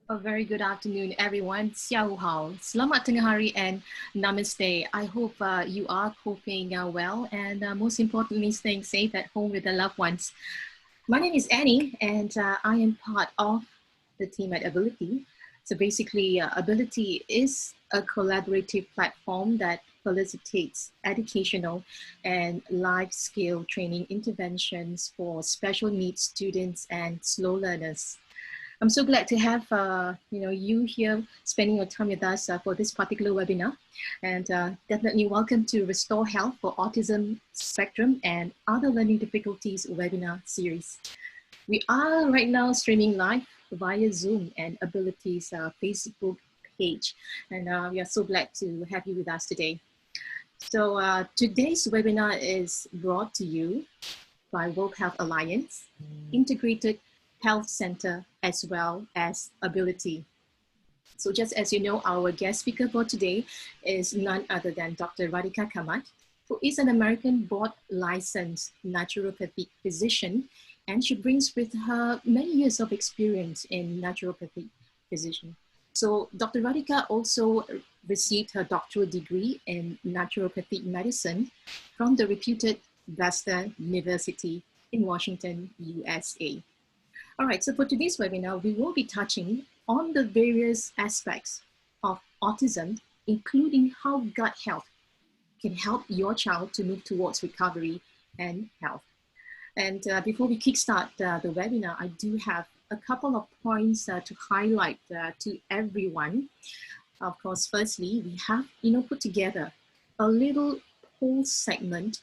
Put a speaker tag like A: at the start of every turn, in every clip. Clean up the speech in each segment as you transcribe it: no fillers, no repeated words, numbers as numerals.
A: A very good afternoon, everyone. Xiao hao, selamat tengah hari, and namaste. I hope you are coping well and most importantly, staying safe at home with their loved ones. My name is Annie, and I am part of the team at Ability. So basically, Ability is a collaborative platform that facilitates educational and life skill training interventions for special needs students and slow learners. I'm so glad to have you here spending your time with us for this particular webinar, and definitely welcome to Restore Health for Autism Spectrum and Other Learning Difficulties webinar series. We are right now streaming live via Zoom and Ability's Facebook page, and we are so glad to have you with us today. So today's webinar is brought to you by World Health Alliance, Integrated Health Center, as well as Ability. So just as you know, our guest speaker for today is none other than Dr. Radhika Kamat, who is an American board licensed naturopathic physician, and she brings with her many years of experience in naturopathic physician. So Dr. Radhika also received her doctoral degree in naturopathic medicine from the reputed Western University in Washington, USA. All right, so for today's webinar, we will be touching on the various aspects of autism, including how gut health can help your child to move towards recovery and health. And before we kickstart the webinar, I do have a couple of points to highlight to everyone. Of course, firstly, we have put together a little poll segment,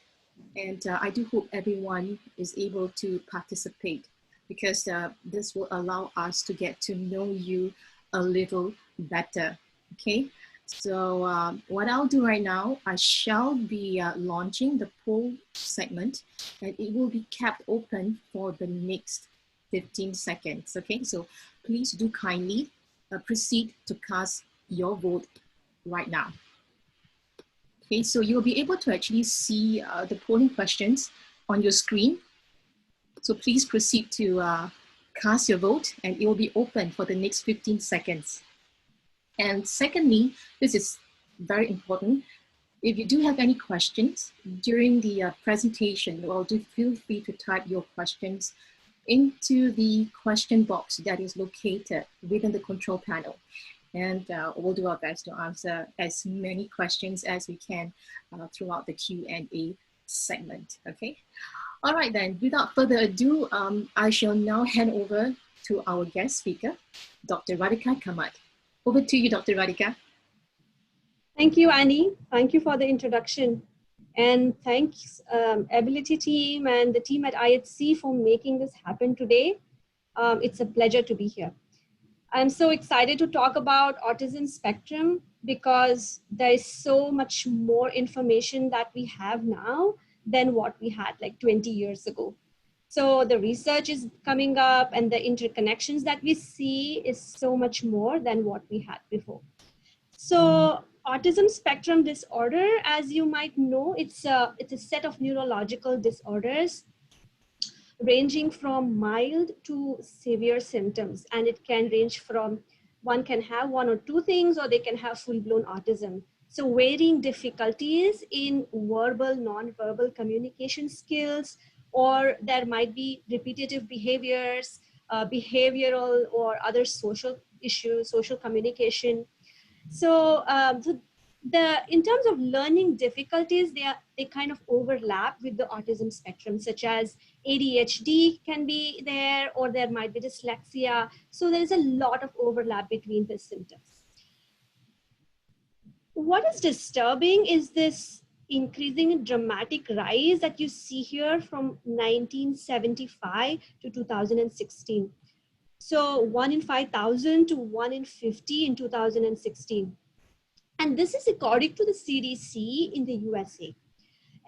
A: and I do hope everyone is able to participate, because this will allow us to get to know you a little better, okay? So what I'll do right now, I shall be launching the poll segment, and it will be kept open for the next 15 seconds, okay? So please do kindly proceed to cast your vote right now. Okay, so you'll be able to actually see the polling questions on your screen. So please proceed to cast your vote, and it will be open for the next 15 seconds. And secondly, this is very important. If you do have any questions during the presentation, well, do feel free to type your questions into the question box that is located within the control panel. And we'll do our best to answer as many questions as we can throughout the Q&A segment, okay? All right then, without further ado, I shall now hand over to our guest speaker, Dr. Radhika Kamat. Over to you, Dr. Radhika.
B: Thank you, Annie. Thank you for the introduction. And thanks Ability team and the team at IHC for making this happen today. It's a pleasure to be here. I'm so excited to talk about autism spectrum because there is so much more information that we have now than what we had like 20 years ago. So the research is coming up, and the interconnections that we see is so much more than what we had before. So autism spectrum disorder, as you might know, it's a set of neurological disorders ranging from mild to severe symptoms. And it can range from, one can have one or two things, or they can have full-blown autism. So varying difficulties in verbal, non-verbal communication skills, or there might be repetitive behaviors, behavioral or other social issues, social communication. So, in terms of learning difficulties, they kind of overlap with the autism spectrum, such as ADHD can be there, or there might be dyslexia. So there is a lot of overlap between the symptoms. What is disturbing is this increasing dramatic rise that you see here from 1975 to 2016. So 1 in 5,000 to 1 in 50 in 2016. And this is according to the CDC in the USA.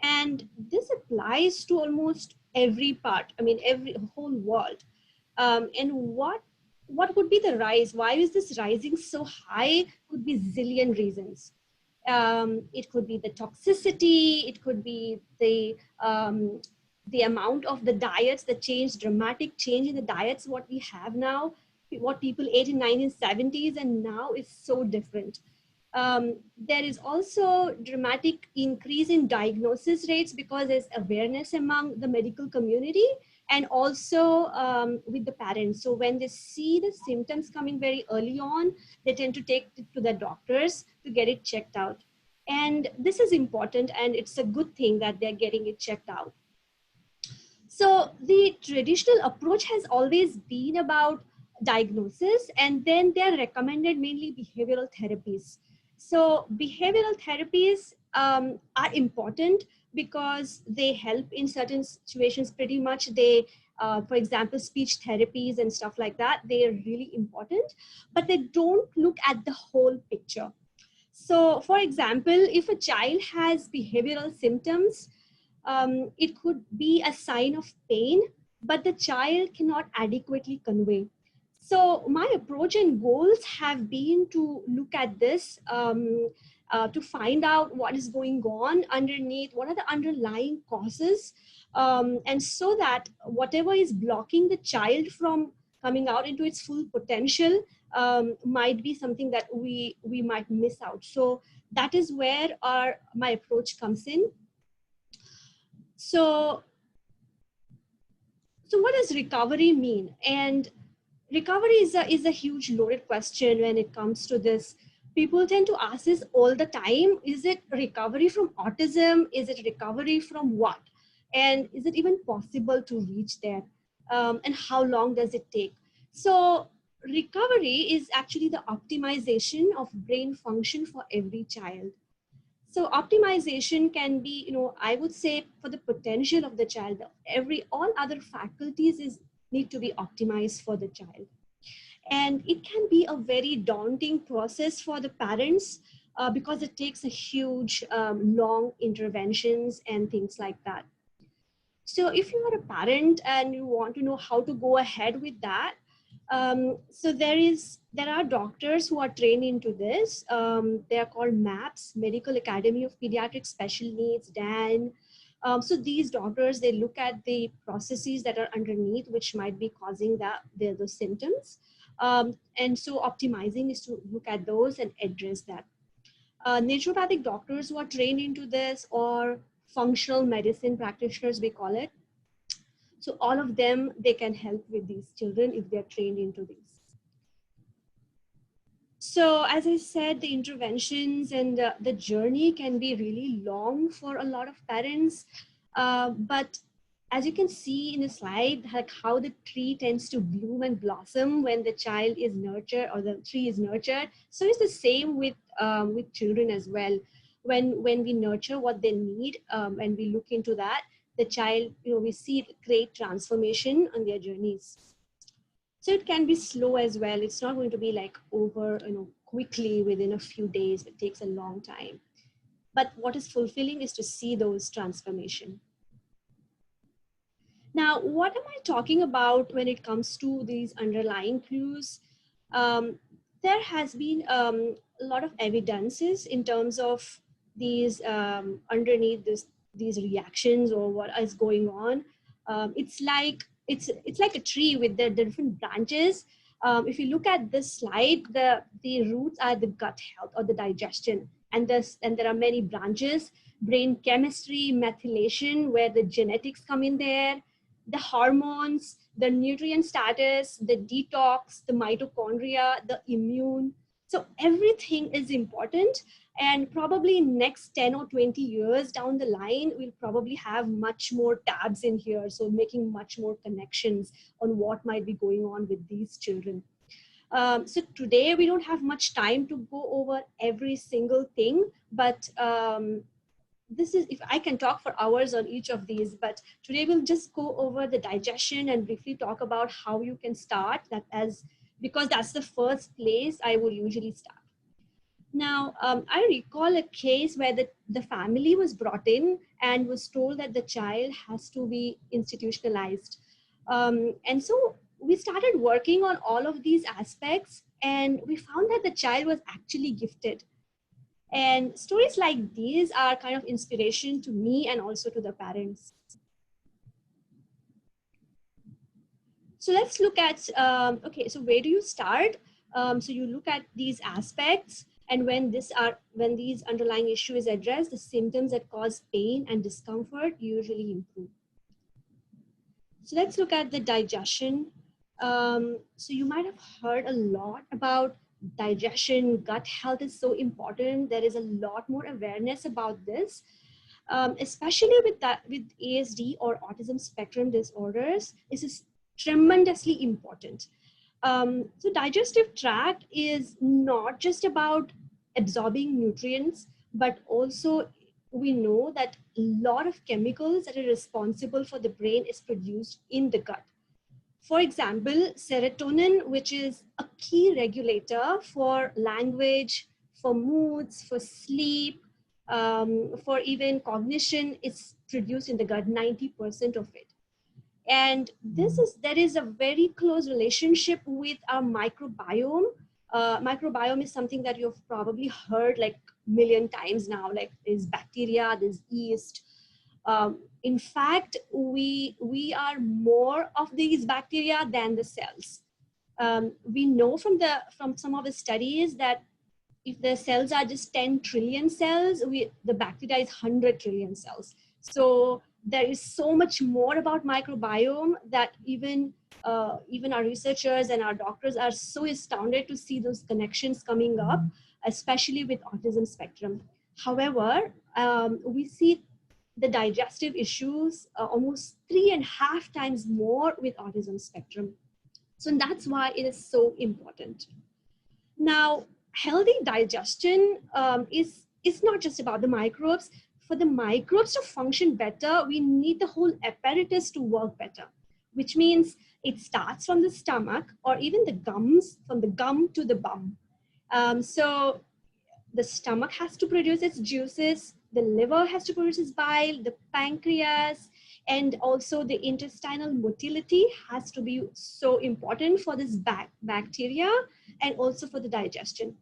B: And this applies to almost every part, I mean, every whole world. And what would be the rise? Why is this rising so high? Could be zillion reasons. It could be the toxicity. It could be the amount of the diets, the dramatic change in the diets, what we have now. what people ate in 1970s and now is so different. There is also dramatic increase in diagnosis rates because there's awareness among the medical community and also with the parents. So when they see the symptoms coming very early on, they tend to take it to the doctors to get it checked out. And this is important, and it's a good thing that they're getting it checked out. So the traditional approach has always been about diagnosis, and then they're recommended mainly behavioral therapies. So behavioral therapies are important because they help in certain situations pretty much. They, for example, speech therapies and stuff like that, they are really important, but they don't look at the whole picture. So for example, if a child has behavioral symptoms, it could be a sign of pain, but the child cannot adequately convey. So my approach and goals have been to look at this, to find out what is going on underneath, what are the underlying causes, and so that whatever is blocking the child from coming out into its full potential might be something that we might miss out. So that is where my approach comes in. So what does recovery mean? And recovery is a huge loaded question when it comes to this. People tend to ask this all the time. Is it recovery from autism? Is it recovery from what? And is it even possible to reach there? And how long does it take? So recovery is actually the optimization of brain function for every child. So optimization can be, I would say, for the potential of the child. All other faculties need to be optimized for the child. And it can be a very daunting process for the parents because it takes a huge, long interventions and things like that. So if you are a parent and you want to know how to go ahead with that, so there are doctors who are trained into this. They are called MAPS, Medical Academy of Pediatric Special Needs, DAN. So these doctors, they look at the processes that are underneath, which might be causing those symptoms. And so optimizing is to look at those and address that. Naturopathic doctors who are trained into this, or functional medicine practitioners, we call it. So all of them, they can help with these children if they're trained into these. So as I said, the interventions and the journey can be really long for a lot of parents. But as you can see in the slide, like how the tree tends to bloom and blossom when the child is nurtured or the tree is nurtured. So it's the same with children as well. When we nurture what they need and we look into that, the child, we see great transformation on their journeys. So it can be slow as well. It's not going to be like over, quickly within a few days. It takes a long time. But what is fulfilling is to see those transformation. Now, what am I talking about when it comes to these underlying clues? There has been a lot of evidences in terms of these underneath these reactions or what is going on. It's like a tree with the different branches. If you look at this slide, the roots are the gut health or the digestion, and there are many branches: brain chemistry, methylation, where the genetics come in there, the hormones, the nutrient status, the detox, the mitochondria, the immune. So everything is important. And probably next 10 or 20 years down the line, we'll probably have much more tabs in here. So making much more connections on what might be going on with these children. So today we don't have much time to go over every single thing, but this is, if I can talk for hours on each of these, but today we'll just go over the digestion and briefly talk about how you can start that, because that's the first place I will usually start. Now, I recall a case where the family was brought in and was told that the child has to be institutionalized. And so we started working on all of these aspects, and we found that the child was actually gifted. And stories like these are kind of inspiration to me and also to the parents. So let's look at, okay, so where do you start? So you look at these aspects, and when these underlying issue is addressed, the symptoms that cause pain and discomfort usually improve. So let's look at the digestion. So you might have heard a lot about digestion. Gut health is so important. There is a lot more awareness about this, especially with ASD or autism spectrum disorders. This is tremendously important. So digestive tract is not just about absorbing nutrients, but also we know that a lot of chemicals that are responsible for the brain is produced in the gut. For example, serotonin, which is a key regulator for language, for moods, for sleep, for even cognition, is produced in the gut, 90% of it. And there is a very close relationship with our microbiome. Microbiome is something that you've probably heard like a million times now, like there's bacteria, there's yeast. In fact, we are more of these bacteria than the cells. We know from some of the studies that if the cells are just 10 trillion cells, the bacteria is 100 trillion cells. So there is so much more about microbiome that even our researchers and our doctors are so astounded to see those connections coming up, especially with autism spectrum. However, we see the digestive issues almost 3.5 times more with autism spectrum. So that's why it is so important. Now, healthy digestion is not just about the microbes. For the microbes to function better, we need the whole apparatus to work better, which means it starts from the stomach or even the gums, from the gum to the bum. So the stomach has to produce its juices, the liver has to produce its bile, the pancreas, and also the intestinal motility has to be so important for this bacteria and also for the digestion.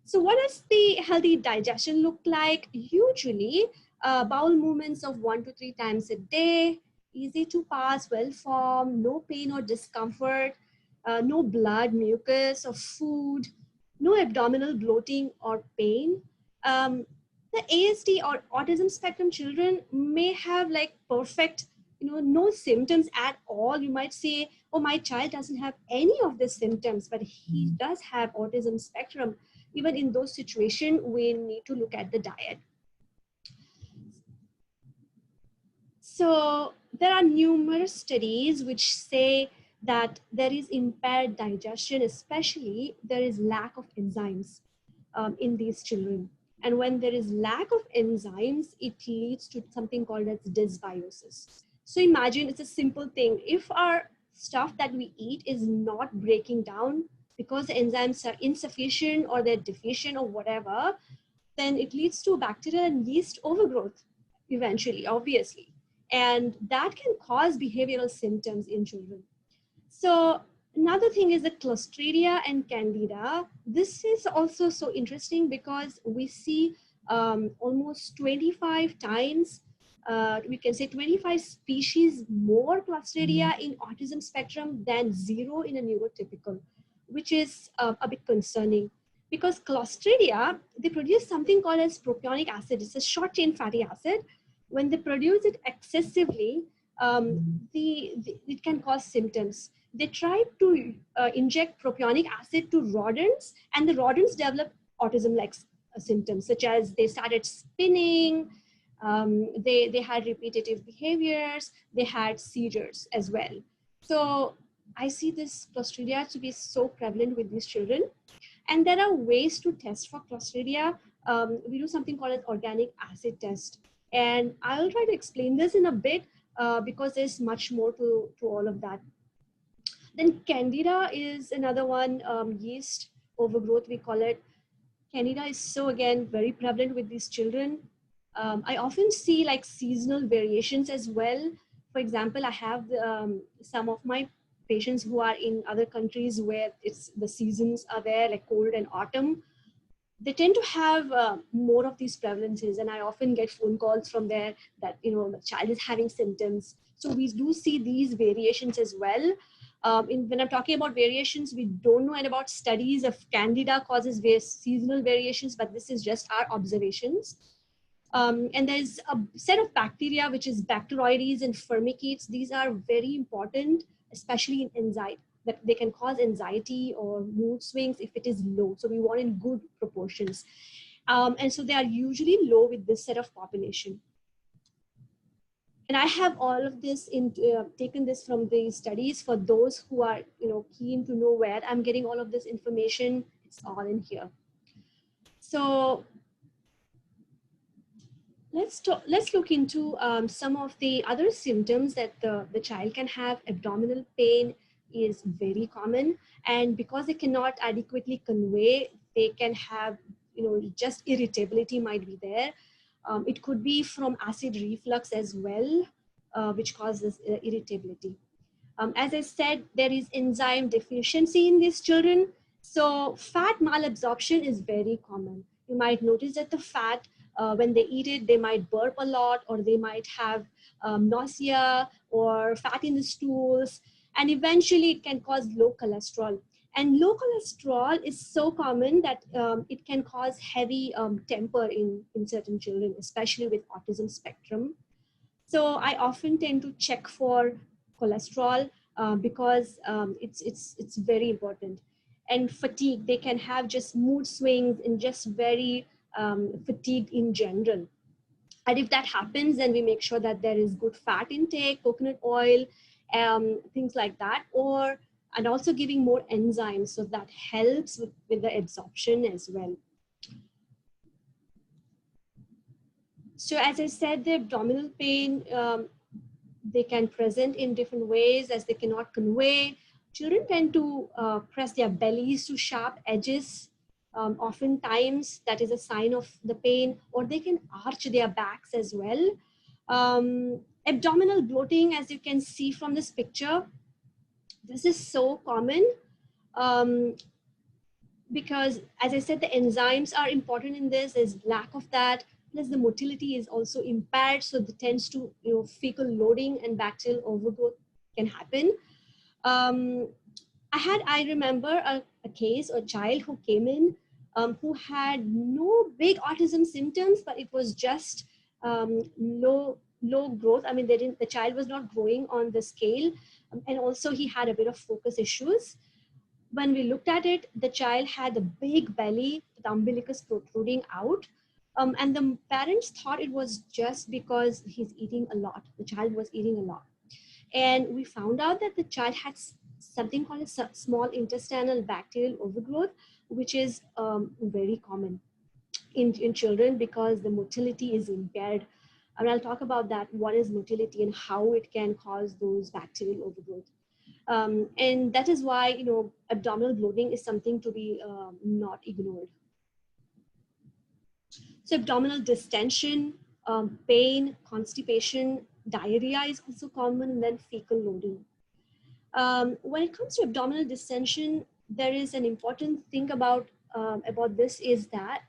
B: So what does the healthy digestion look like? Usually bowel movements of 1 to 3 times a day, easy to pass, well formed, no pain or discomfort, no blood, mucus or food, no abdominal bloating or pain. The ASD or autism spectrum children may have like perfect, no symptoms at all. You might say, oh, my child doesn't have any of the symptoms, but he does have autism spectrum. Even in those situations, we need to look at the diet. So there are numerous studies which say that there is impaired digestion, especially there is lack of enzymes in these children. And when there is lack of enzymes, it leads to something called as dysbiosis. So imagine it's a simple thing. If our stuff that we eat is not breaking down because the enzymes are insufficient or they're deficient or whatever, then it leads to bacterial and yeast overgrowth eventually, obviously. And that can cause behavioral symptoms in children. So another thing is the Clostridia and Candida. This is also so interesting because we see almost 25 times, we can say 25 species more Clostridia in autism spectrum than 0 in a neurotypical, which is a bit concerning. Because Clostridia, they produce something called as propionic acid. It's a short chain fatty acid. When they produce it excessively, it can cause symptoms. They tried to inject propionic acid to rodents, and the rodents developed autism-like symptoms, such as they started spinning, they had repetitive behaviors, they had seizures as well. So I see this Clostridia to be so prevalent with these children. And there are ways to test for Clostridia. We do something called an organic acid test. And I'll try to explain this in a bit because there's much more to all of that. Then Candida is another one, yeast overgrowth, we call it. Candida is so, again, very prevalent with these children. I often see like seasonal variations as well. For example, I have some of my patients who are in other countries where the seasons are there, like cold and autumn. They tend to have more of these prevalences, and I often get phone calls from there that the child is having symptoms. So we do see these variations as well. When I'm talking about variations, we don't know about studies of candida causes seasonal variations, but this is just our observations. And there's a set of bacteria, which is Bacteroides and Firmicutes. These are very important, especially in anxiety, that they can cause anxiety or mood swings if it is low. So we want in good proportions. And so they are usually low with this set of population. And I have all of this taken this from the studies for those who are keen to know where I'm getting all of this information. It's all in here. So let's look into some of the other symptoms that the child can have. Abdominal pain is very common, and because they cannot adequately convey, they can have just irritability might be there. It could be from acid reflux as well, which causes irritability. As I said, there is enzyme deficiency in these children. So fat malabsorption is very common. You might notice that the fat, when they eat it, they might burp a lot, or they might have nausea or fat in the stools. And eventually it can cause low cholesterol. And low cholesterol is so common that it can cause heavy temper in certain children, especially with autism spectrum. So I often tend to check for cholesterol because it's very important. And fatigue, they can have just mood swings and just very fatigued in general. And if that happens, then we make sure that there is good fat intake, coconut oil, things like that, and also giving more enzymes, so that helps with the absorption as well. So as I said, the abdominal pain, they can present in different ways as they cannot convey. Children tend to press their bellies to sharp edges. Oftentimes that is a sign of the pain, or they can arch their backs as well. Abdominal bloating, as you can see from this picture, this is so common because, as I said, the enzymes are important in this. There's lack of that. Plus the motility is also impaired, so it tends to fecal loading and bacterial overgrowth can happen. I remember a case, a child who came in who had no big autism symptoms, but it was just low growth. I mean, the child was not growing on the scale, and also he had a bit of focus issues. When we looked at it, the child had a big belly, the umbilicus protruding out. And the parents thought it was just because he's eating a lot. The child was eating a lot. And we found out that the child had something called a small intestinal bacterial overgrowth, which is very common in children because the motility is impaired. And I'll talk about that, what is motility and how it can cause those bacterial overgrowth. And that is why, abdominal bloating is something to be not ignored. So abdominal distension, pain, constipation, diarrhea is also common, and then fecal loading. When it comes to abdominal distension, there is an important thing about this is that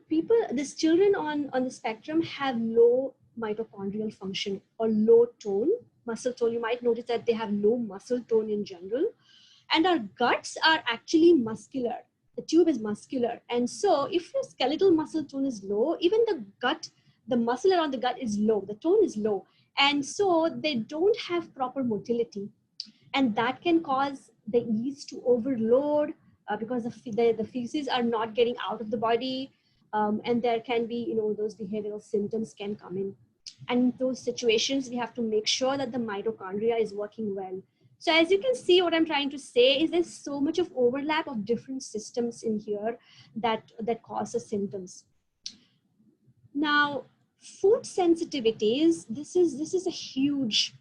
B: these children on the spectrum have low mitochondrial function or low tone, muscle tone. You might notice that they have low muscle tone in general. And our guts are actually muscular. The tube is muscular. And so if your skeletal muscle tone is low, even the muscle around the gut is low, the tone is low. And so they don't have proper motility. And that can cause the yeast to overload because the feces are not getting out of the body. And there can be, those behavioral symptoms can come in. And in those situations, we have to make sure that the mitochondria is working well. So as you can see, what I'm trying to say is there's so much of overlap of different systems in here that causes symptoms. Now, food sensitivities, this is a huge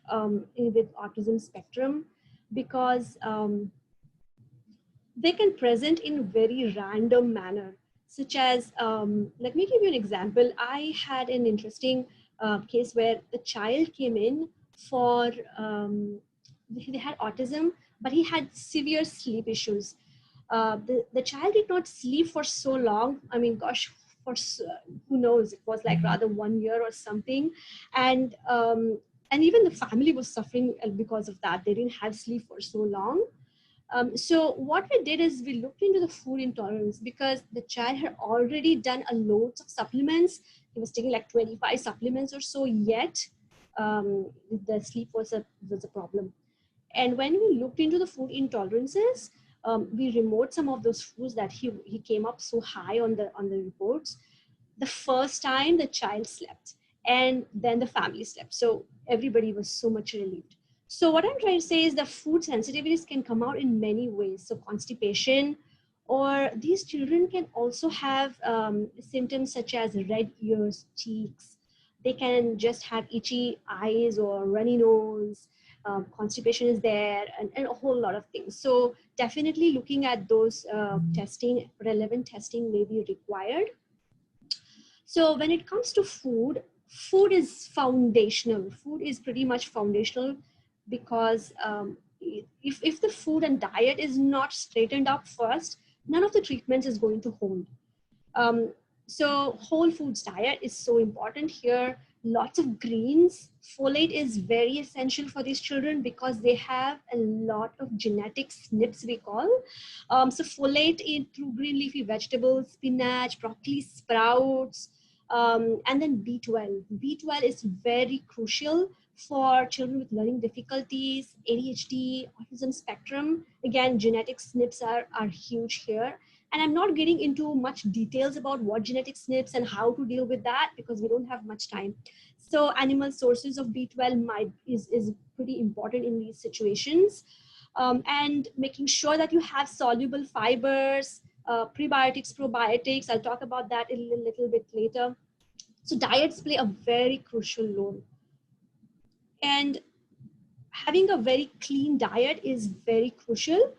B: with autism spectrum because they can present in very random manner, such as, let me give you an example. I had an interesting case where the child came in for, they had autism, but he had severe sleep issues. The child did not sleep for so long. I mean, gosh, for who knows, it was like rather 1 year or something. And And even the family was suffering because of that. They didn't have sleep for so long. So what we did is we looked into the food intolerance, because the child had already done a loads of supplements. He was taking like 25 supplements or so, yet the sleep was a problem. And when we looked into the food intolerances, we removed some of those foods that he came up so high on the reports. The first time the child slept, and then the family slept. So everybody was so much relieved. So what I'm trying to say is the food sensitivities can come out in many ways. So constipation, or these children can also have symptoms such as red ears, cheeks. They can just have itchy eyes or runny nose. Constipation is there, and a whole lot of things. So definitely looking at those relevant testing may be required. So when it comes to food, food is foundational. Food is pretty much foundational, because if the food and diet is not straightened up first, none of the treatments is going to hold. So whole foods diet is so important here. Lots of greens. Folate is very essential for these children because they have a lot of genetic SNPs, we call. So folate in through green leafy vegetables, spinach, broccoli, sprouts, and then B12. B12 is very crucial for children with learning difficulties, ADHD, autism spectrum. Again, genetic SNPs are huge here. And I'm not getting into much details about what genetic SNPs and how to deal with that, because we don't have much time. So animal sources of B12 is pretty important in these situations. And making sure that you have soluble fibers, prebiotics, probiotics. I'll talk about that a little bit later. So diets play a very crucial role. And having a very clean diet is very crucial.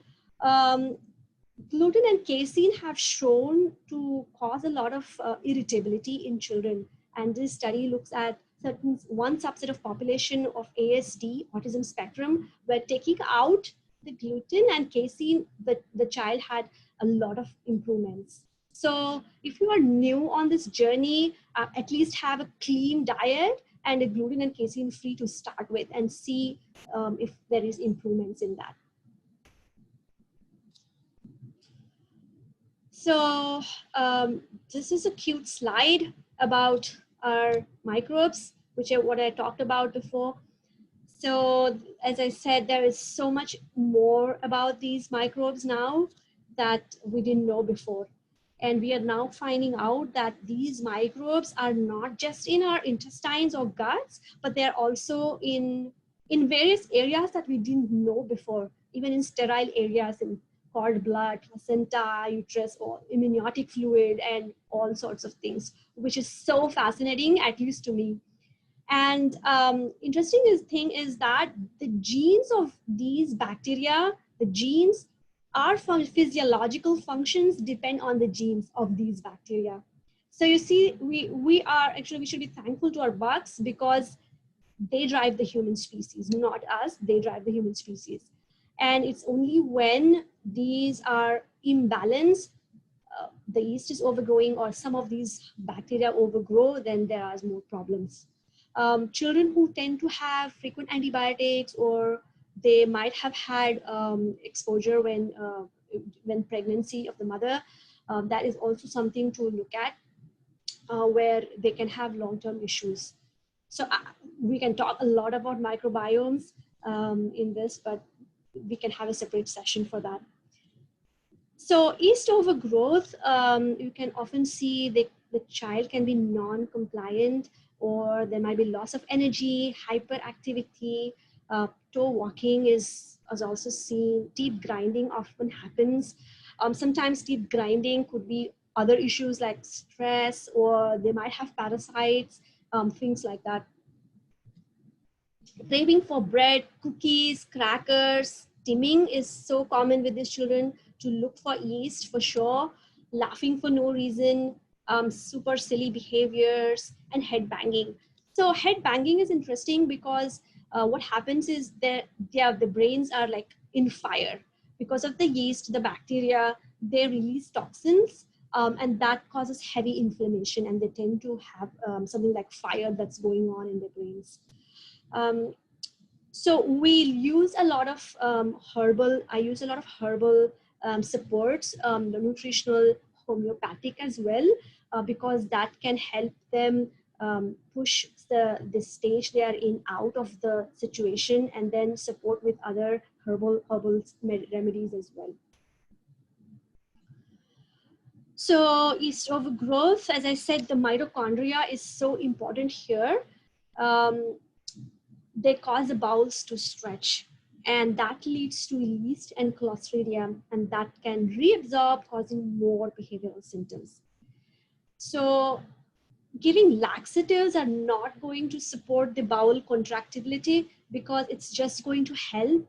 B: Gluten and casein have shown to cause a lot of irritability in children. And this study looks at one subset of population of ASD, autism spectrum, where taking out the gluten and casein, the child had a lot of improvements. So if you are new on this journey, at least have a clean diet and a gluten and casein free to start with, and see if there is improvements in that. So this is a cute slide about our microbes, which are what I talked about before. So as I said, there is so much more about these microbes now that we didn't know before. And we are now finding out that these microbes are not just in our intestines or guts, but they're also in various areas that we didn't know before, even in sterile areas in cord blood, placenta, uterus, or amniotic fluid, and all sorts of things, which is so fascinating, at least to me. And interesting thing is that the genes of these bacteria, the genes, our physiological functions depend on the genes of these bacteria. So you see, we should be thankful to our bugs, because they drive the human species, not us. They drive the human species. And it's only when these are imbalanced, the yeast is overgrowing, or some of these bacteria overgrow, then there are more problems. Children who tend to have frequent antibiotics, or they might have had exposure when pregnancy of the mother, that is also something to look at, where they can have long-term issues. So we can talk a lot about microbiomes in this, but we can have a separate session for that. So yeast overgrowth, you can often see the child can be non-compliant, or there might be loss of energy, hyperactivity, toe walking is also seen, teeth grinding often happens. Sometimes teeth grinding could be other issues like stress, or they might have parasites, things like that. Craving for bread, cookies, crackers, stimming is so common with these children, to look for yeast for sure, laughing for no reason, super silly behaviors, and head banging. So head banging is interesting because what happens is that the brains are like in fire. Because of the yeast, the bacteria, they release toxins, and that causes heavy inflammation, and they tend to have something like fire that's going on in their brains. So we use a lot of I use a lot of herbal supports, the nutritional, homeopathic as well, because that can help them push the stage they are in out of the situation, and then support with other herbal remedies as well. So yeast overgrowth, as I said, the mitochondria is so important here. They cause the bowels to stretch, and that leads to yeast and clostridium, and that can reabsorb, causing more behavioral symptoms. So giving laxatives are not going to support the bowel contractibility, because it's just going to help.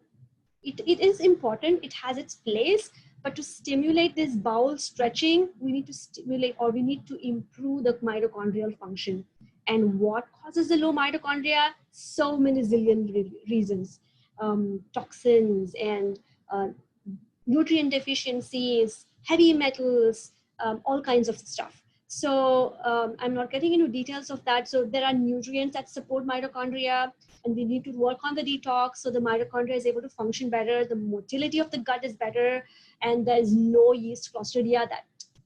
B: It is important, it has its place, but to stimulate this bowel stretching, we need to stimulate, or we need to improve the mitochondrial function. And what causes the low mitochondria? So many zillion reasons. Toxins and nutrient deficiencies, heavy metals, all kinds of stuff. So I'm not getting into details of that. So there are nutrients that support mitochondria, and we need to work on the detox so the mitochondria is able to function better, the motility of the gut is better, and there is no yeast clostridia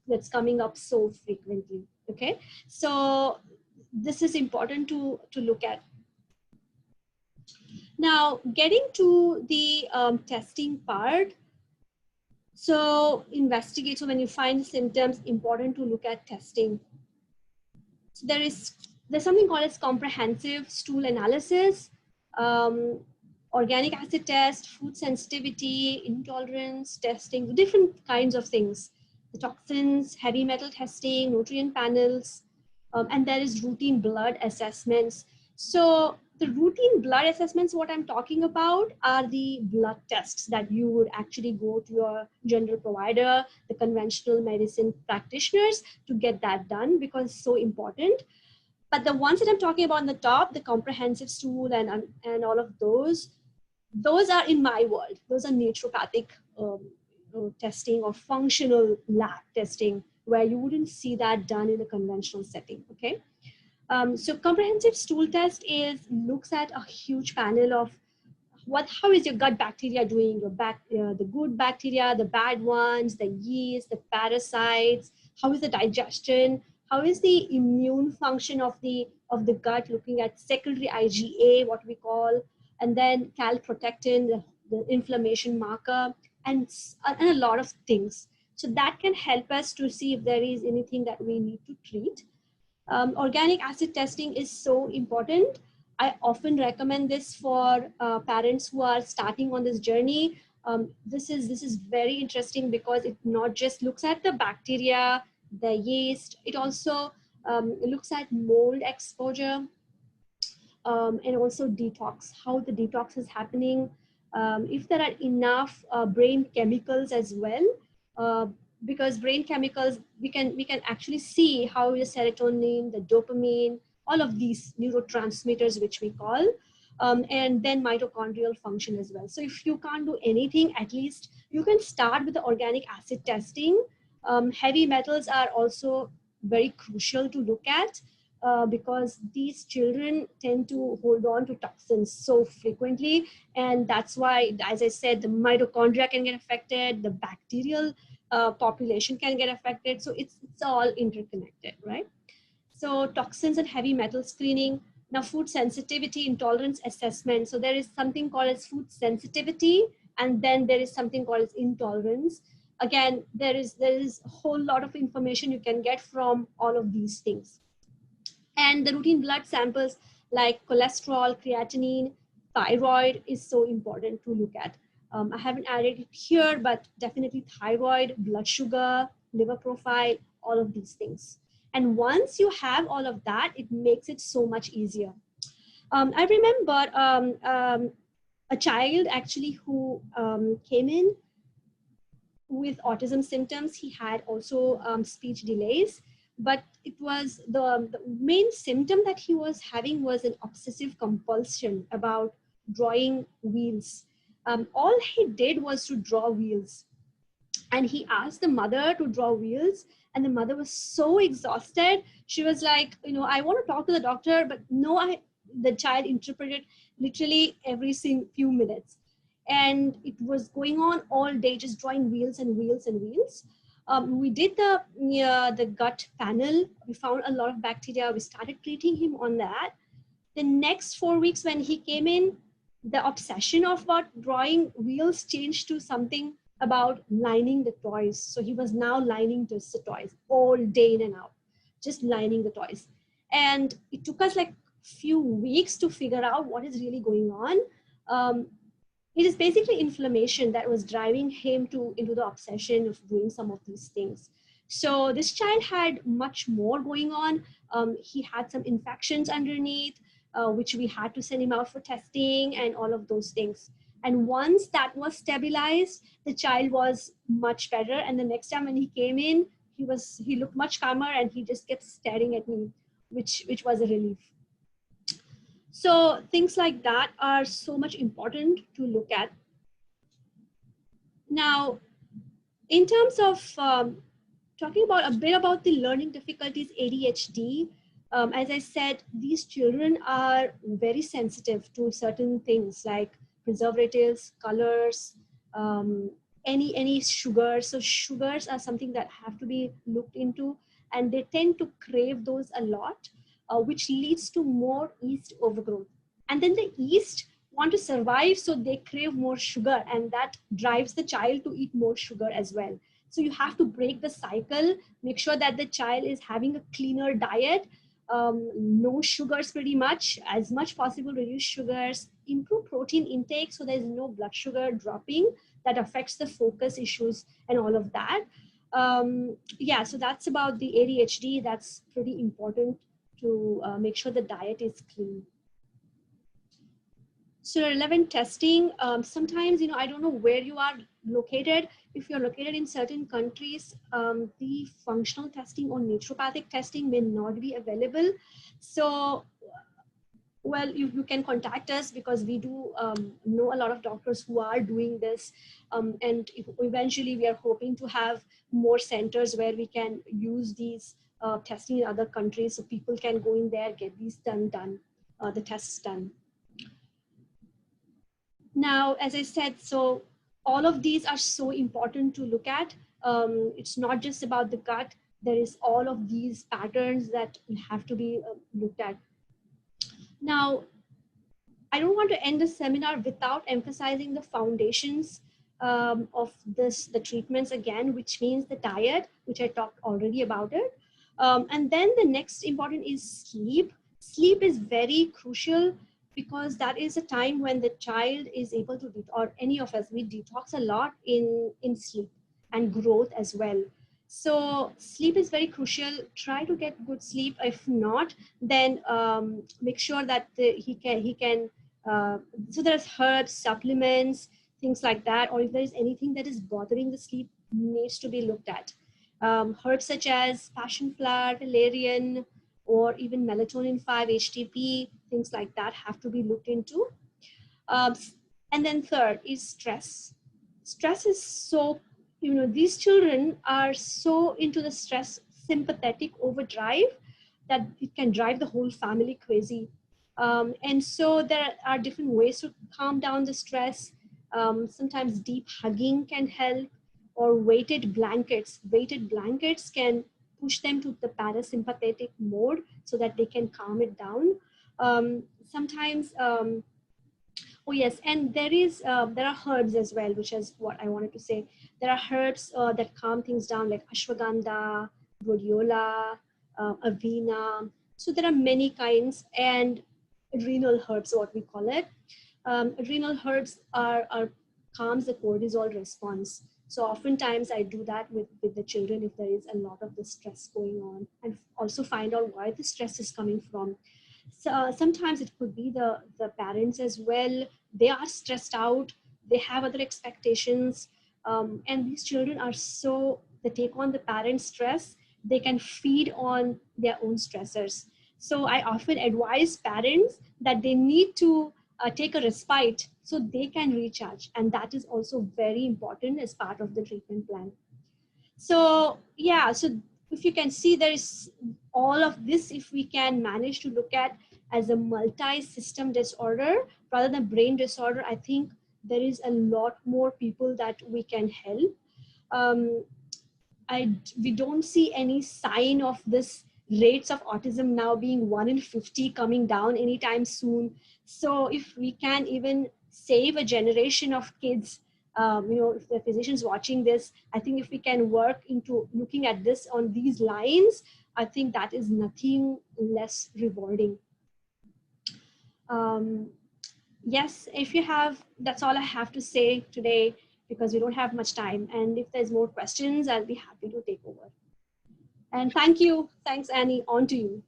B: that's coming up so frequently. Okay, so this is important to look at. Now, getting to the testing part. So investigate. So when you find symptoms, important to look at testing. So there's something called as comprehensive stool analysis, organic acid test, food sensitivity, intolerance testing, different kinds of things. The toxins, heavy metal testing, nutrient panels, and there is routine blood assessments. So the routine blood assessments, what I'm talking about, are the blood tests that you would actually go to your general provider, the conventional medicine practitioners, to get that done, because it's so important. But the ones that I'm talking about on the top, the comprehensive stool and all of those are in my world. Those are naturopathic testing or functional lab testing, where you wouldn't see that done in a conventional setting. Okay. So comprehensive stool test looks at a huge panel of how is your gut bacteria doing, the good bacteria, the bad ones, the yeast, the parasites, how is the digestion, how is the immune function of the gut, looking at secondary IgA, what we call, and then calprotectin, the inflammation marker, and a lot of things. So that can help us to see if there is anything that we need to treat. Organic acid testing is so important. I often recommend this for parents who are starting on this journey. This is very interesting, because it not just looks at the bacteria, the yeast, it also looks at mold exposure, and also detox, how the detox is happening, if there are enough brain chemicals as well. Because brain chemicals, we can actually see how the serotonin, the dopamine, all of these neurotransmitters, which we call, and then mitochondrial function as well. So if you can't do anything, at least you can start with the organic acid testing. Heavy metals are also very crucial to look at, because these children tend to hold on to toxins so frequently, and that's why, as I said, the mitochondria can get affected, the bacterial population can get affected. So it's all interconnected, right? So toxins and heavy metal screening. Now, food sensitivity intolerance assessment. So there is something called as food sensitivity, and then there is something called as intolerance. Again, there is a whole lot of information you can get from all of these things. And the routine blood samples like cholesterol, creatinine, thyroid is so important to look at. I haven't added it here, but definitely thyroid, blood sugar, liver profile, all of these things. And once you have all of that, it makes it so much easier. I remember a child actually who came in with autism symptoms. He had also speech delays, but it was the main symptom that he was having was an obsessive compulsion about drawing wheels. All he did was to draw wheels, and he asked the mother to draw wheels, and the mother was so exhausted. She was like, I want to talk to the doctor, but no, the child interpreted literally every few minutes. And it was going on all day, just drawing wheels and wheels and wheels. We did the gut panel. We found a lot of bacteria. We started treating him on that. The next 4 weeks when he came in, the obsession of about drawing wheels changed to something about lining the toys. So he was now lining just the toys all day in and out, just lining the toys. And it took us like few weeks to figure out what is really going on. It is basically inflammation that was driving him into the obsession of doing some of these things. So this child had much more going on. He had some infections underneath, which we had to send him out for testing and all of those things. And once that was stabilized, the child was much better. And the next time when he came in, he looked much calmer, and he just kept staring at me, which was a relief. So things like that are so much important to look at. Now, in terms of talking about a bit about the learning difficulties, ADHD, as I said, these children are very sensitive to certain things like preservatives, colors, any sugar. So sugars are something that have to be looked into, and they tend to crave those a lot, which leads to more yeast overgrowth. And then the yeast want to survive, so they crave more sugar, and that drives the child to eat more sugar as well. So you have to break the cycle, make sure that the child is having a cleaner diet, no sugars pretty much, as much possible reduce sugars, improve protein intake so there is no blood sugar dropping that affects the focus issues and all of that. Yeah, so that's about the ADHD. That's pretty important to make sure the diet is clean. So relevant testing, sometimes, I don't know where you are located. If you're located in certain countries, the functional testing or naturopathic testing may not be available. So, well, you can contact us, because we do know a lot of doctors who are doing this. And eventually we are hoping to have more centers where we can use these testing in other countries, so people can go in there, get these done, the tests done. Now, as I said, so all of these are so important to look at. It's not just about the gut. There is all of these patterns that have to be looked at. Now, I don't want to end the seminar without emphasizing the foundations of the treatments again, which means the diet, which I talked already about it. And then the next important is sleep. Sleep is very crucial, because that is a time when the child is able to, or any of us, we detox a lot in sleep, and growth as well. So sleep is very crucial. Try to get good sleep. If not, then make sure that he can so there's herbs, supplements, things like that, or if there is anything that is bothering the sleep, needs to be looked at. Herbs such as passion flower, valerian, or even melatonin 5, HTP, things like that have to be looked into. And then third is stress. Stress is so, these children are so into the stress sympathetic overdrive that it can drive the whole family crazy. And so there are different ways to calm down the stress. Sometimes deep hugging can help, or weighted blankets. Weighted blankets can push them to the parasympathetic mode so that they can calm it down. Sometimes, oh yes, and there are herbs as well, which is what I wanted to say. There are herbs that calm things down, like ashwagandha, rhodiola, avena. So there are many kinds, and adrenal herbs, what we call it. Adrenal herbs are calms the cortisol response. So oftentimes I do that with the children if there is a lot of the stress going on, and also find out where the stress is coming from. So sometimes it could be the parents as well. They are stressed out. They have other expectations. And these children are they take on the parents' stress. They can feed on their own stressors. So I often advise parents that they need to take a respite so they can recharge. And that is also very important as part of the treatment plan. So yeah, so if you can see, there is all of this, if we can manage to look at, as a multi-system disorder rather than brain disorder, I think there is a lot more people that we can help. We don't see any sign of this rates of autism now being 1 in 50 coming down anytime soon. So if we can even save a generation of kids, if the physicians watching this, I think if we can work into looking at this on these lines, I think that is nothing less rewarding. Yes, if you have, that's all I have to say today, because we don't have much time. And if there's more questions, I'll be happy to take over. And thank you. Thanks, Annie. On to you.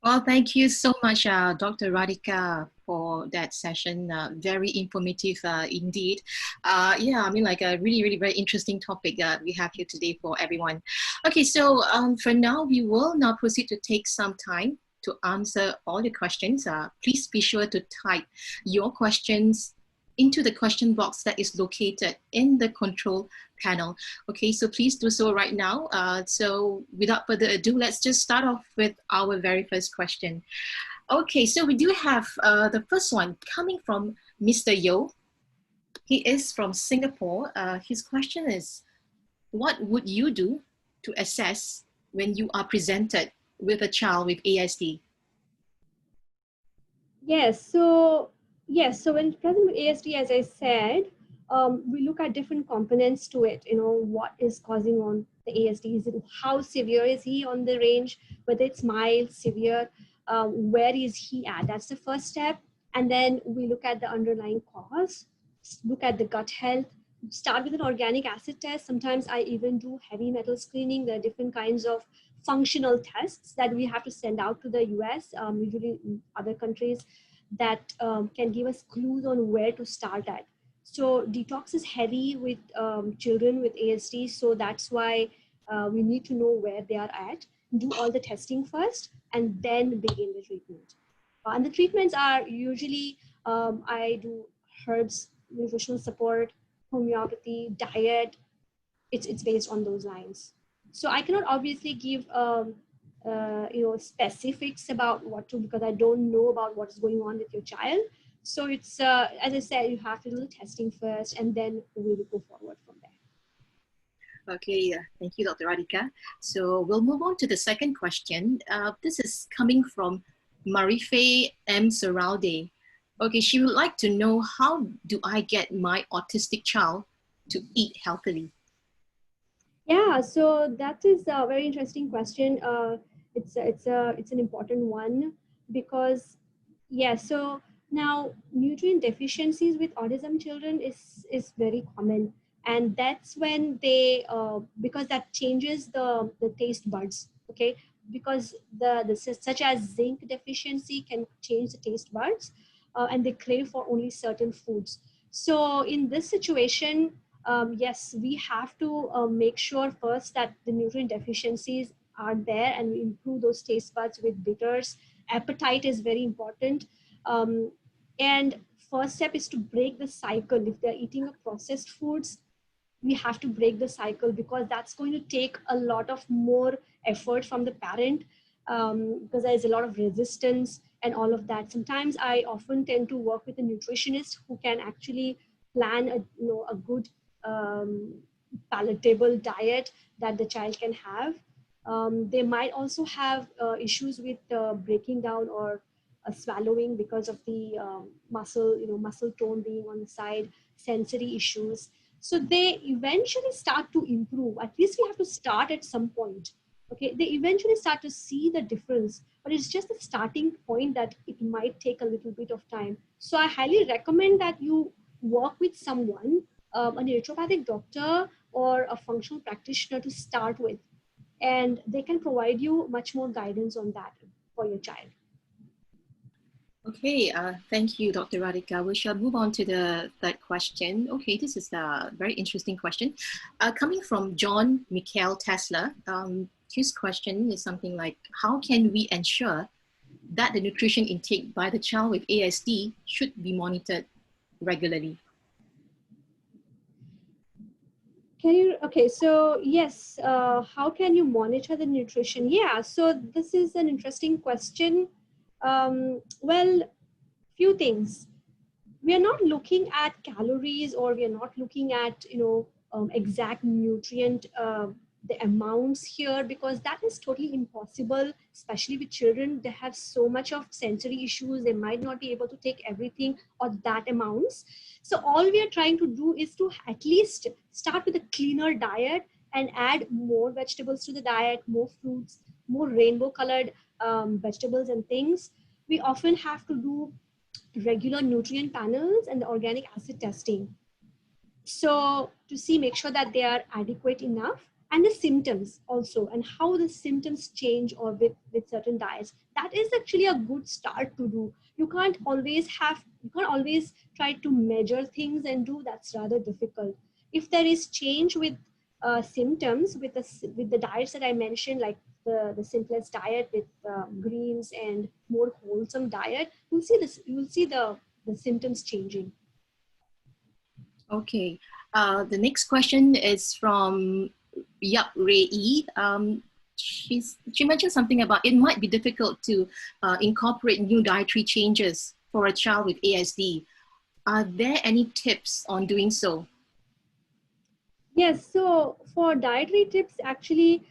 A: Well, thank you so much, Dr. Radhika, for that session. Very informative indeed. Yeah, I mean, like a really, really very interesting topic that we have here today for everyone. Okay, so for now, we will now proceed to take some time to answer all the questions. Please be sure to type your questions into the question box that is located in the control panel. Okay, so please do so right now. So without further ado, let's just start off with our very first question. Okay, so we do have the first one coming from Mr. Yo. He is from Singapore. His question is, what would you do to assess when you are presented with a child with ASD?
B: Yes, so when present with ASD, as I said, we look at different components to it. What is causing on the ASD? Is it how severe is he on the range? Whether it's mild, severe, where is he at? That's the first step. And then we look at the underlying cause, look at the gut health, start with an organic acid test. Sometimes I even do heavy metal screening. There are different kinds of functional tests that we have to send out to the US, usually in other countries, that can give us clues on where to start at. So detox is heavy with children with ASD. So that's why we need to know where they are at, do all the testing first, and then begin the treatment. And the treatments are usually, I do herbs, nutritional support, homeopathy, diet. It's based on those lines. So I cannot obviously give specifics about what to, because I don't know about what's going on with your child. So it's as I said, you have to do the testing first, and then we will go forward from there.
A: Okay, thank you, Dr. Radhika. So we'll move on to the second question. This is coming from Marife M. Saralde. Okay, she would like to know, how do I get my autistic child to eat healthily?
B: Yeah, so that is a very interesting question. It's an important one, because so now nutrient deficiencies with autism children is very common, and that's when they because that changes the taste buds. Okay, because the such as zinc deficiency can change the taste buds, and they crave for only certain foods. So in this situation, yes, we have to make sure first that the nutrient deficiencies are there, and we improve those taste buds with bitters. Appetite is very important. And first step is to break the cycle. If they're eating a processed foods, we have to break the cycle, because that's going to take a lot of more effort from the parent, because there's a lot of resistance and all of that. Sometimes I often tend to work with a nutritionist who can actually plan a good palatable diet that the child can have. They might also have issues with breaking down or swallowing because of the muscle tone being on the side, sensory issues. So they eventually start to improve. At least we have to start at some point. Okay, they eventually start to see the difference, but it's just a starting point that it might take a little bit of time. So I highly recommend that you work with someone, a naturopathic doctor or a functional practitioner to start with, and they can provide you much more guidance on that for your child.
A: Okay, thank you, Dr. Radhika. We shall move on to the third question. Okay, this is a very interesting question. Coming from John Michael Tesla, his question is something like, how can we ensure that the nutrition intake by the child with ASD should be monitored regularly?
B: Okay, so yes, how can you monitor the nutrition? Yeah, so this is an interesting question. Well, few things. We are not looking at calories, or we are not looking at exact nutrient the amounts here, because that is totally impossible, especially with children. They have so much of sensory issues, they might not be able to take everything or that amounts. So all we are trying to do is to at least start with a cleaner diet and add more vegetables to the diet, more fruits, more rainbow colored vegetables and things. We often have to do regular nutrient panels and the organic acid testing, so to see, make sure that they are adequate enough, and the symptoms also, and how the symptoms change or with certain diets. That is actually a good start to do. You can't always try to measure things and do, that's rather difficult. If there is change with symptoms with the diets that I mentioned, like the simplest diet with greens and more wholesome diet, you'll see the symptoms changing.
A: Okay. The next question is from Yap Rei. She mentioned something about it might be difficult to incorporate new dietary changes for a child with ASD. Are there any tips on doing so?
B: Yes, so for dietary tips, actually,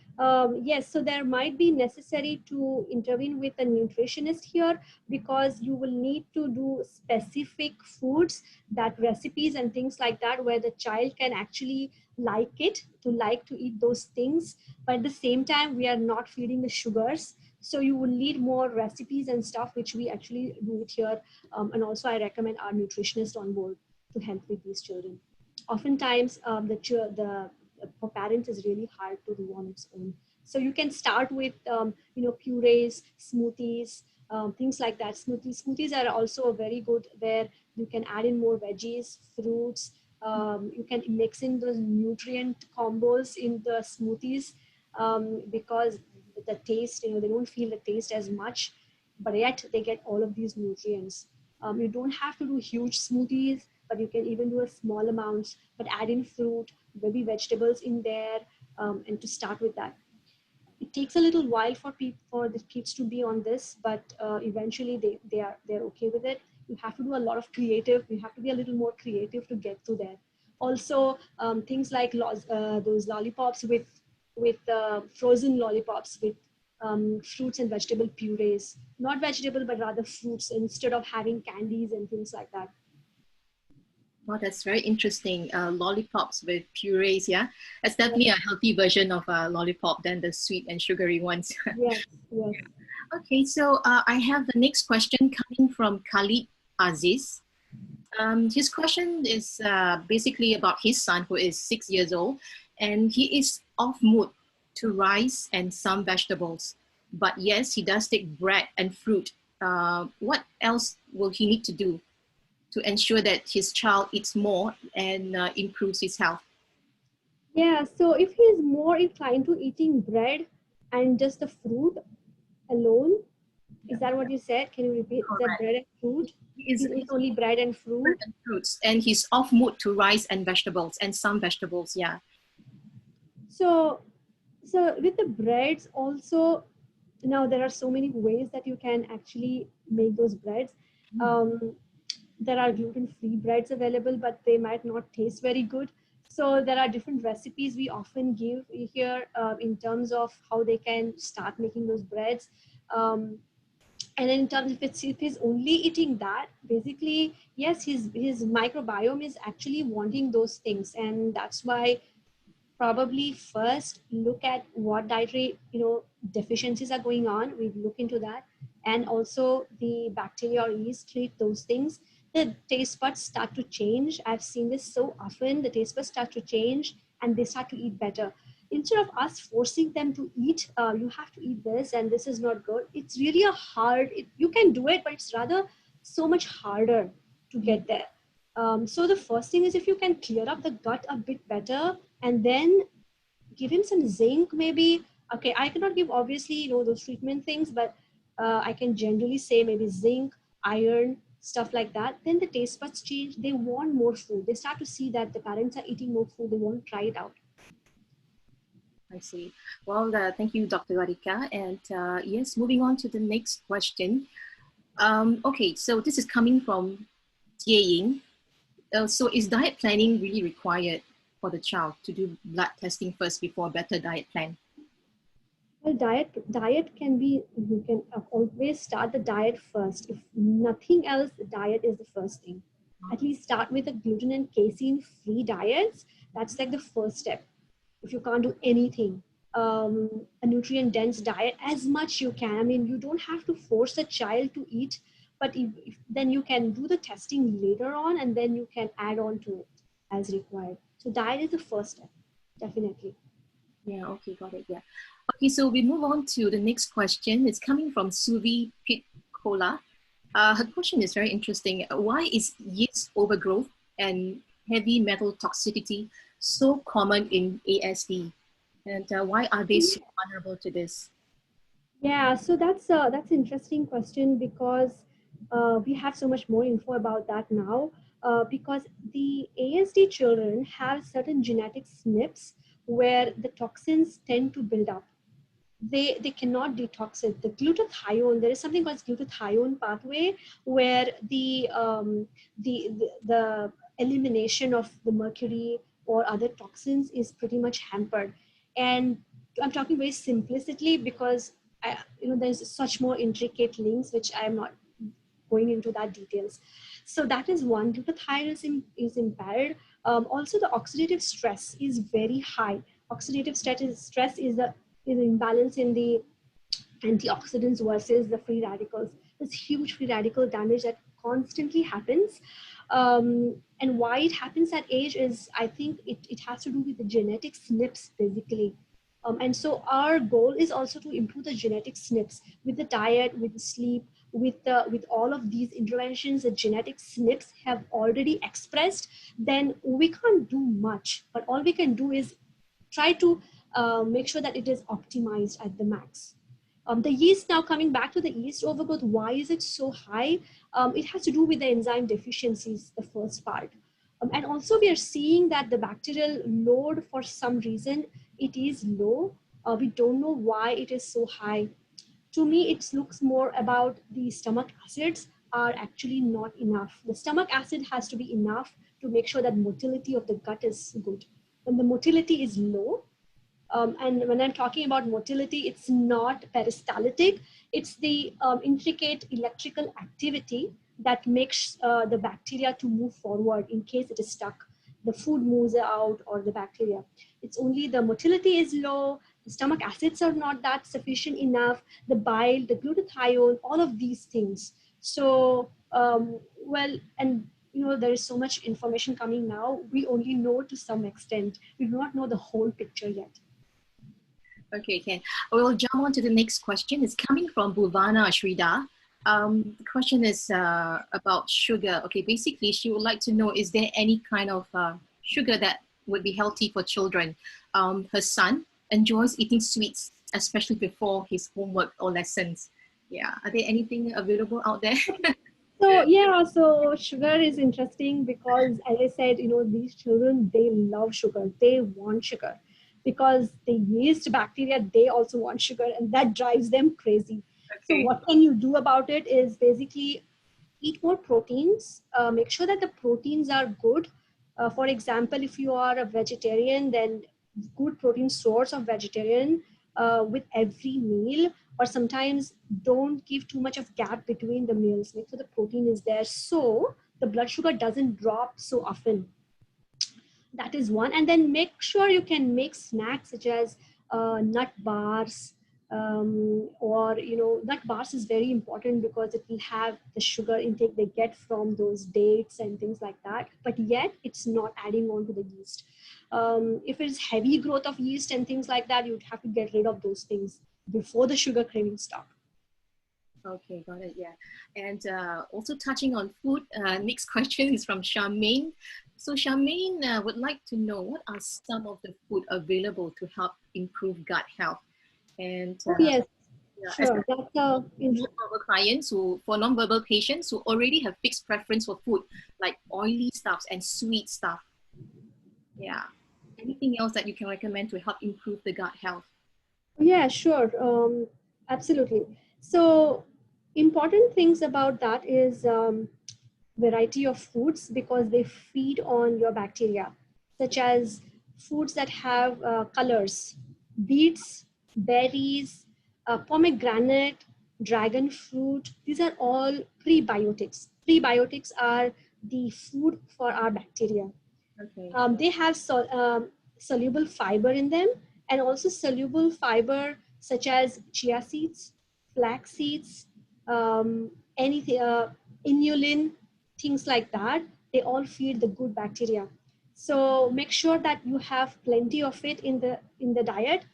B: yes, so there might be necessary to intervene with a nutritionist here, because you will need to do specific foods, that recipes and things like that, where the child can actually like to eat those things. But at the same time, we are not feeding the sugars. So you will need more recipes and stuff, which we actually do it here. And also I recommend our nutritionist on board to help with these children. Oftentimes for parents is really hard to do on its own. So you can start with purees, smoothies, things like that. Smoothies are also very good, where you can add in more veggies, fruits. You can mix in those nutrient combos in the smoothies, because the taste, they don't feel the taste as much, but yet they get all of these nutrients. You don't have to do huge smoothies, but you can even do a small amounts, but add in fruit, maybe vegetables in there, and to start with that. It takes a little while for the kids to be on this, but eventually they're okay with it. You have to do a lot of creative. You have to be a little more creative to get to there. Also, things like those lollipops with frozen lollipops with fruits and vegetable purees, not vegetable but rather fruits, instead of having candies and things like that.
A: Well, that's very interesting. Lollipops with purees, yeah? That's definitely a healthy version of a lollipop than the sweet and sugary ones.
B: Yes, yes.
A: Okay, so I have the next question coming from Khalid Aziz. His question is basically about his son, who is 6 years old, and he is off mood to rice and some vegetables. But yes, he does take bread and fruit. What else will he need to do to ensure that his child eats more and improves his health?
B: Yeah, so if he's more inclined to eating bread and just the fruit alone, is that what you said? Can you repeat? Is that bread and fruit? He's only bread and fruit?
A: Bread and fruits, and he's off mood to rice and vegetables and some vegetables, yeah.
B: So with the breads also, now there are so many ways that you can actually make those breads. There are gluten-free breads available, but they might not taste very good. So there are different recipes we often give here in terms of how they can start making those breads. And in terms of if he's only eating that, basically, yes, his microbiome is actually wanting those things. And that's why probably first look at what dietary deficiencies are going on. We look into that, and also the bacteria or yeast treat those things. The taste buds start to change. I've seen this so often. The taste buds start to change and they start to eat better. Instead of us forcing them to eat, you have to eat this and this is not good. It's really you can do it, but it's rather so much harder to get there. So the first thing is, if you can clear up the gut a bit better, and then give him some zinc maybe. Okay, I cannot give obviously those treatment things, but I can generally say maybe zinc, iron, stuff like that. Then the taste buds change. They want more food. They start to see that the parents are eating more food. They want to try it out.
A: I see. Well, thank you, Dr. Radhika. And yes, moving on to the next question. Okay, so this is coming from Ying. So is diet planning really required for the child to do blood testing first before a better diet plan?
B: Well, diet can be, you can always start the diet first. If nothing else, the diet is the first thing. At least start with a gluten and casein free diets. That's like the first step. If you can't do anything, a nutrient dense diet as much you can. I mean, you don't have to force a child to eat, but if then you can do the testing later on, and then you can add on to it as required. So diet is the first step, definitely.
A: Yeah, okay, got it. Yeah. Okay, so we move on to the next question. It's coming from Suvi Pitkola. Her question is very interesting. Why is yeast overgrowth and heavy metal toxicity so common in ASD? And why are they so vulnerable to this?
B: Yeah, so that's an interesting question because we have so much more info about that now. Because the ASD children have certain genetic SNPs where the toxins tend to build up. They cannot detox it. The glutathione, there is something called glutathione pathway where the elimination of the mercury or other toxins is pretty much hampered. And I'm talking very simplistically because there's such more intricate links which I'm not going into that details. So that is one. Glutathione is impaired. Also, the oxidative stress is very high. Oxidative stress is an imbalance in the antioxidants versus the free radicals. There's huge free radical damage that constantly happens. And why it happens at age is, I think it has to do with the genetic SNPs basically. And so our goal is also to improve the genetic SNPs with the diet, with the sleep, with all of these interventions. The genetic SNPs have already expressed, then we can't do much. But all we can do is try to make sure that it is optimized at the max. The yeast, now coming back to the yeast overgrowth, why is it so high? It has to do with the enzyme deficiencies, the first part. And also we are seeing that the bacterial load, for some reason, it is low. We don't know why it is so high. To me, it looks more about the stomach acids are actually not enough. The stomach acid has to be enough to make sure that motility of the gut is good. When the motility is low, and when I'm talking about motility, it's not peristaltic. It's the intricate electrical activity that makes the bacteria to move forward in case it is stuck. The food moves out or the bacteria. It's only the motility is low, the stomach acids are not that sufficient enough, the bile, the glutathione, all of these things. So, and there is so much information coming now. We only know to some extent. We do not know the whole picture yet.
A: Okay, Ken. We'll jump on to the next question. It's coming from Bhuvana Shrida. The question is about sugar. Okay, basically, she would like to know, is there any kind of sugar that would be healthy for children? Her son enjoys eating sweets, especially before his homework or lessons. Yeah, are there anything available out there?
B: So sugar is interesting because, as I said, these children, they love sugar. They want sugar because the yeast bacteria, they also want sugar, and that drives them crazy.
A: Okay.
B: So what can you do about it is basically eat more proteins, make sure that the proteins are good. For example, if you are a vegetarian, then good protein source of vegetarian with every meal, or sometimes don't give too much of gap between the meals. Make sure the protein is there so the blood sugar doesn't drop so often. That is one. And then make sure you can make snacks such as nut bars, or nut bars is very important because it will have the sugar intake they get from those dates and things like that, but yet it's not adding on to the yeast. If it's heavy growth of yeast and things like that, you'd have to get rid of those things before the sugar cravings stop.
A: Okay, got it. Yeah. And also touching on food, next question is from Charmaine. So Charmaine would like to know, what are some of the food available to help improve gut health? And
B: Yes, sure. That's
A: non-verbal clients for non-verbal patients who already have fixed preference for food, like oily stuffs and sweet stuff. Yeah. Anything else that you can recommend to help improve the gut health?
B: Yeah, sure. Absolutely. So Important things about that is variety of foods, because they feed on your bacteria, such as foods that have colors, beets, berries, pomegranate, dragon fruit. These are all prebiotics. Prebiotics are the food for our bacteria.
A: Okay.
B: They have soluble fiber in them, and also soluble fiber such as chia seeds, flax seeds, anything, inulin, things like that. They all feed the good bacteria. So make sure that you have plenty of it in the diet.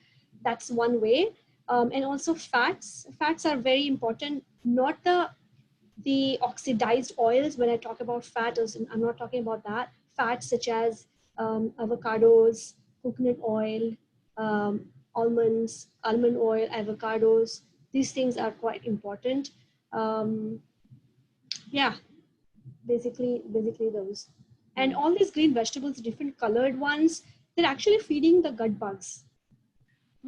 B: That's one way. And also fats. Fats are very important. Not the oxidized oils. When I talk about fat, I'm not talking about that. Fats such as avocados, coconut oil, almond oil, avocados. These things are quite important. Um, yeah, basically those. And all these green vegetables, different colored ones, they're actually feeding the gut bugs.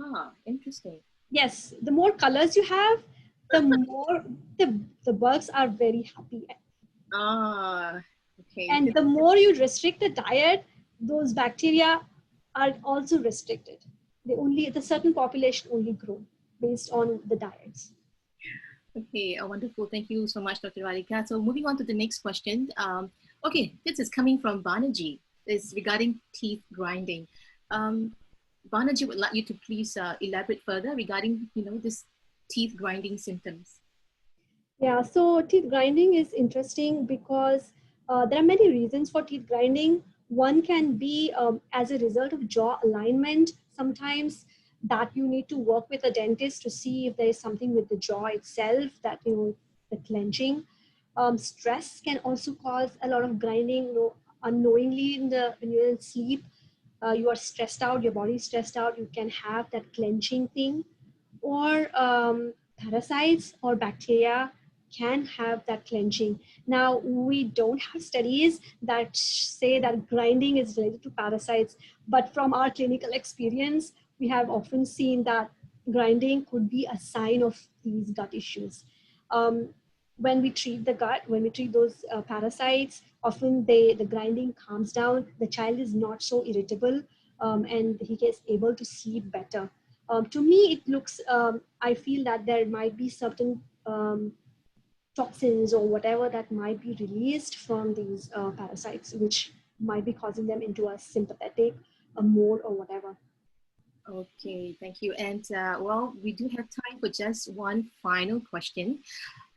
A: Ah, interesting.
B: Yes, the more colors you have, the more the bugs are very happy.
A: Ah, okay.
B: And the more you restrict the diet, those bacteria are also restricted. The certain population only grow based on the diets.
A: Okay, wonderful. Thank you so much, Dr. Radhika. So moving on to the next question. Okay, this is coming from Banaji. It's regarding teeth grinding. Banaji would like you to please elaborate further regarding, this teeth grinding symptoms.
B: Yeah, so teeth grinding is interesting because there are many reasons for teeth grinding. One can be as a result of jaw alignment. Sometimes that you need to work with a dentist to see if there is something with the jaw itself, that the clenching. Stress can also cause a lot of grinding. Unknowingly when you're in sleep, you are stressed out, your body is stressed out, you can have that clenching thing. Or parasites or bacteria can have that clenching. Now, we don't have studies that say that grinding is related to parasites, but from our clinical experience, we have often seen that grinding could be a sign of these gut issues. When we treat the gut, when we treat those parasites, often the grinding calms down. The child is not so irritable, and he gets able to sleep better. To me, it looks, I feel that there might be certain toxins or whatever that might be released from these parasites, which might be causing them into a sympathetic, a mode or whatever.
A: Okay, thank you. And well, we do have time for just one final question.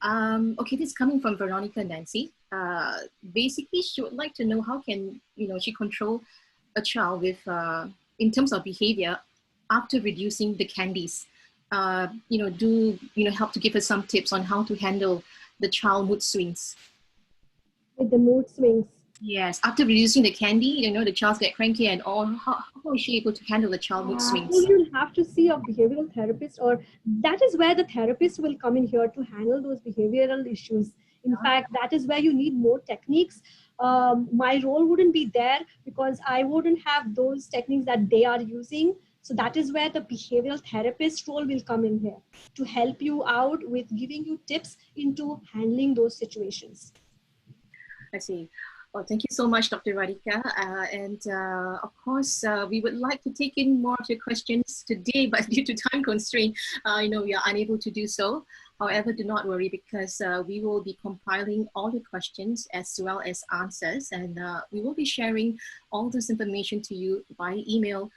A: Okay, this is coming from Veronica Nancy. Basically, she would like to know how can, she control a child with, in terms of behavior after reducing the candies. Help to give her some tips on how to handle the child mood swings.
B: With the mood swings.
A: Yes, after reducing the candy, the child get cranky and all. How is she able to handle the child mood swings?
B: Well, you'll have to see a behavioral therapist, or that is where the therapist will come in here to handle those behavioral issues. In fact, that is where you need more techniques. My role wouldn't be there because I wouldn't have those techniques that they are using. So that is where the behavioral therapist role will come in here to help you out with giving you tips into handling those situations.
A: I see. Well, thank you so much, Dr. Radhika. Of course, we would like to take in more of your questions today, but due to time constraint, we are unable to do so. However, do not worry because we will be compiling all the questions as well as answers, and we will be sharing all this information to you by email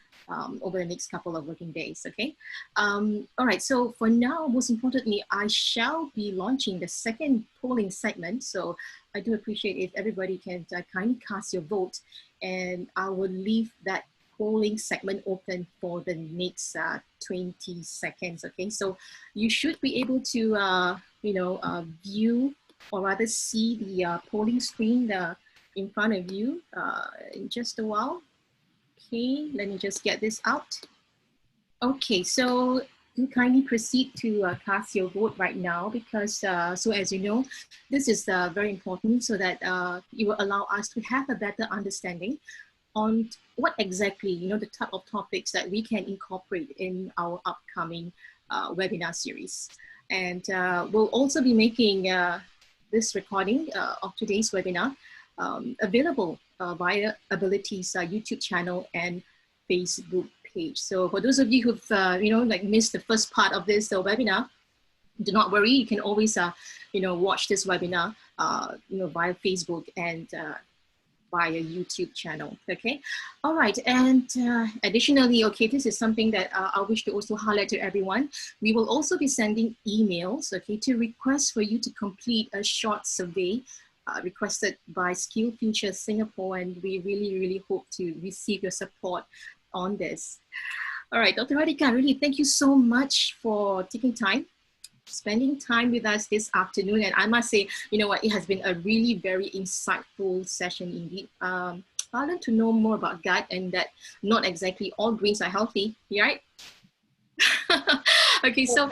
A: over the next couple of working days, okay? All right, so for now, most importantly, I shall be launching the second polling segment. So I do appreciate if everybody can kindly cast your vote, and I will leave that polling segment open for the next 20 seconds, okay? So you should be able to, view or rather see the polling screen in front of you in just a while. Okay, let me just get this out. Okay, so do kindly proceed to cast your vote right now because, so as you know, this is very important so that it will allow us to have a better understanding on what exactly, the type of topics that we can incorporate in our upcoming webinar series. And we'll also be making this recording of today's webinar available via Ability's YouTube channel and Facebook page. So for those of you who've like missed the first part of this webinar, do not worry. You can always watch this webinar via Facebook and via YouTube channel. Okay, all right. And additionally, okay, this is something that I wish to also highlight to everyone. We will also be sending emails, okay, to request for you to complete a short survey requested by SkillFuture Singapore, and we really hope to receive your support on this. All right, Dr. Radhika, really thank you so much for taking time, spending time with us this afternoon. And I must say, you know what, it has been a really very insightful session indeed. I learned to know more about gut, and that not exactly all greens are healthy, right? Okay, so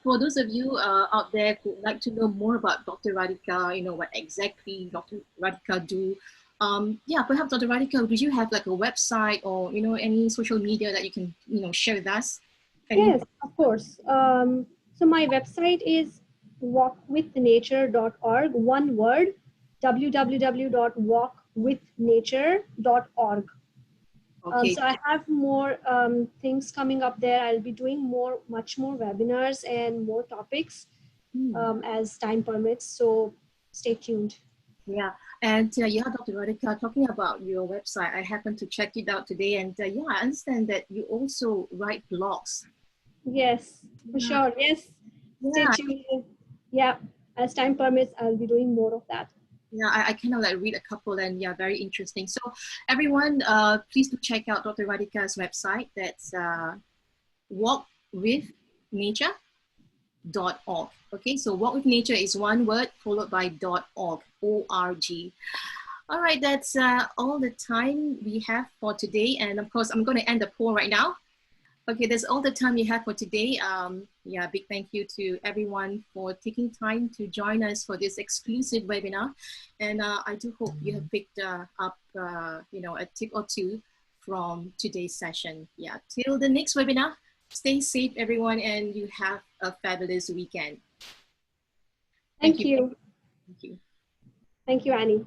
A: for those of you out there who would like to know more about Dr. Radhika, what exactly Dr. Radhika do, yeah, perhaps Dr. Radhika, would you have like a website or any social media that you can share with us?
B: Yes, of course. So my website is walkwithnature.org, one word, www.walkwithnature.org.
A: Okay.
B: So I have more things coming up there. I'll be doing much more webinars and more topics as time permits. So stay tuned.
A: Yeah, and yeah, Dr. Radhika, talking about your website, I happened to check it out today, and yeah, I understand that you also write blogs.
B: Yes, for sure. Yes,
A: yeah.
B: Stay tuned. Yeah, as time permits, I'll be doing more of that.
A: Yeah, I kind of like read a couple, and yeah, very interesting. So everyone, please do check out Dr. Radhika's website. That's walkwithnature.org. Okay, so walk with nature is one word followed by .org, O-R-G. All right, that's all the time we have for today. And of course, I'm going to end the poll right now. Okay, that's all the time we have for today. Yeah, big thank you to everyone for taking time to join us for this exclusive webinar. And I do hope you have picked up, a tip or two from today's session. Yeah, till the next webinar, stay safe, everyone, and you have a fabulous weekend.
B: Thank you.
A: Thank you.
B: Thank you, Annie.